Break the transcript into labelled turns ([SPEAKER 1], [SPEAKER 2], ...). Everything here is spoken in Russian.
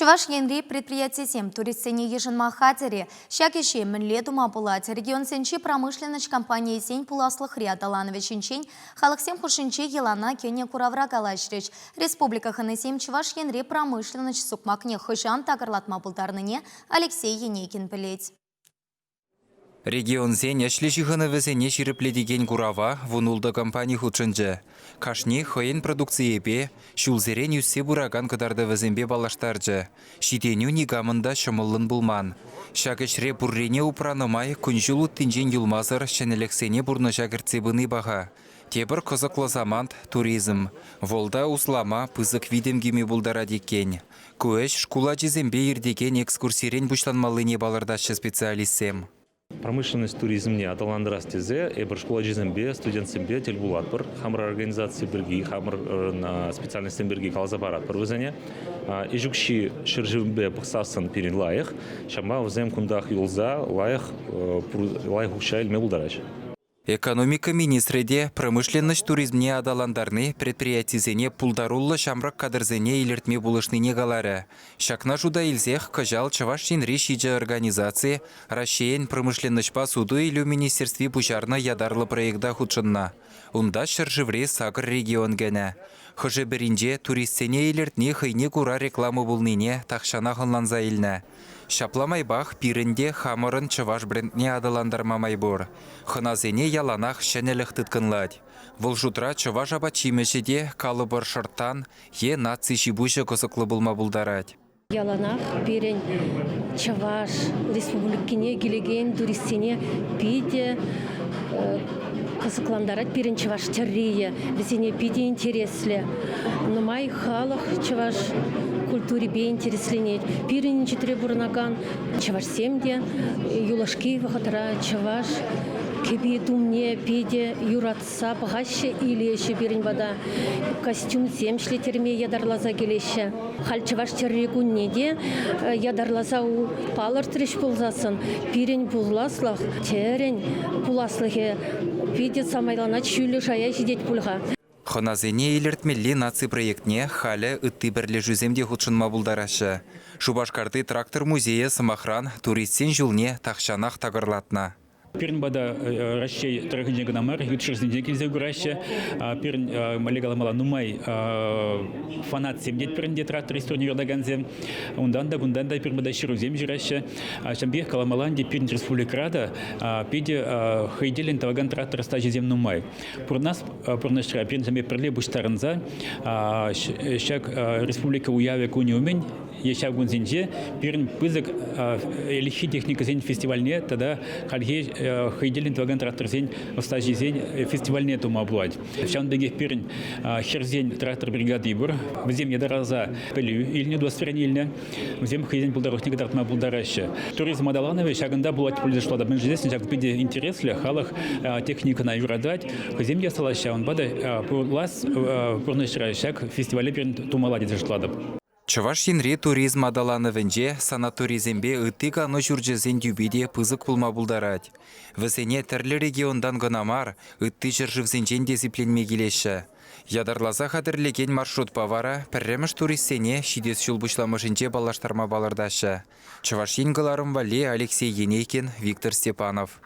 [SPEAKER 1] Чуваш енри предприятиесем туристсене ежинма хатери, щакище мінле тума пулать. Регион сенчи промышленность компании сень пуласлых Риаталановичинчень, халаксем хушинче елана кене куравра калашреч. Республика ханесем чуваш енри промышленность сукмакне хышан такарлатма пултарныне Алексей Енейкин пілеть.
[SPEAKER 2] Регион сен яшлешиханы весене ширепледеген курава вунулда компания худшынчы. Кашни хойен продукциепе, шулзерен юссе бураган кыдарды везембе балаштарчы. Шитеню нигамында шымылын булман. Шакешре буррене упранымай күнжулу тинжен юлмазыр шенелексене бурны жагыртсебыны баға. Тебір кызыклы замант туризм. Волда услама пызык видемгеме булдара декен. Көш шкула жезембе ердеген экскурсирен бушланмалыне балырдашы специалистсем.
[SPEAKER 3] Промышленность туризмне аталандырас тезе, эбір школа жезембе, студентсембе тел булат бір, хамыр организации бірге, хамыр специальностен бірге қалза барат бір өзіне. Ежукши шыржымбе бұқсасын перен лайық, шама өзем күндақ юлза лайық ұқша елме бұлдарач.
[SPEAKER 2] Экономика министреде промышленность туризмне адаландарны предприятизене пулдаруллы шамрак кадрзене илертме булышныне галары. Шакна жуда илзех кажал чавашин решиджа организации Рашеен промышленность суду или министерстве пужарна ядарлы проекта худшынна. Унда шыржывре сагыр регион гене. Хыжы бірінже туристсене илертне хыйне кура рекламы булныне тақшана хынланза илне. Шапламай бақ пирінде хамырын чываш брендне адаландармамай бұр. Хыназене яланақ шәнелік тұткынлад. Бұл жұтра чываш абачимешеде калыбыр шырттан е наци шибушы косықлы бұлма бұлдарад.
[SPEAKER 4] Яланақ пирен чываш республикіне келеген туристсене пиде кысыкландарат пирен чываш террие, бізене пиде интересле. Нумай халық чываш культуре бе интересленет. Пирен четыре бурнаган, чываш семде, юлашки вахатра, чываш кеби думне пиде юратса багаще или еще пирен вода. Костюм семшле терме ядарлаза келеше. Хал чываш террегуннеде ядарлаза у палыр треш пулзасын. Пирен пуласлах, терен пуласлахе. Пиде самайлана чүлі жая жидет пулға.
[SPEAKER 2] Хоназене илертмелли наци проектне халі үтті бірлі жүземде худшынма бұлдарашы. Шубашкарды трактор музейі самахран туристсен жылне тақшанақ тағырлатна.
[SPEAKER 5] Пирн бада Россия трагедия гномар, ютшерзинде кельзе гураща, пирн малегала мала нумай фанат семдет пирнде трактор истории вердаганзе, унданда гунданда пирн бада ширузем жираща, шамбех каламаланде пирн республикрада, пиде хайделен таваган трактор стажи зем нумай. Пурнас пурнашра пирн шамбе перле буштаранза, шак республика уяве куниумень, ешав гунзинже, пирн пызык лихи техника зень фестивальне, тогда хальге хайделин тваган трактор зень стажи зень фестивальне тума облуать. Вчан беге пирн херзень трактор бригады бур, взем ядараза пелю ильне дуасвернильне, взем хайдень булдарохник трактма булдараща. Туризм адаланове шаганда булать пользуешься да бенждес, ничак пиде интерес для халах техника на юрадать, взем я салаща он бада пурлас пурнышра шаг фестивале пирн тумалади зашладаб.
[SPEAKER 2] Чываш енре туризм адалановенже санаторизмбе ыттыга но жүржезен дюбиде пызык пулма булдарад. Весене тәрлі региондан гынамар ытты жыржывзенжен дисциплинме келеші. Ядарлаза хадырлеген маршрут павара пәрреміш туристсене шидес шулбышламышынже балаштарма балардашы. Чываш енгіларым вале Алексей Енейкин, Виктор Степанов.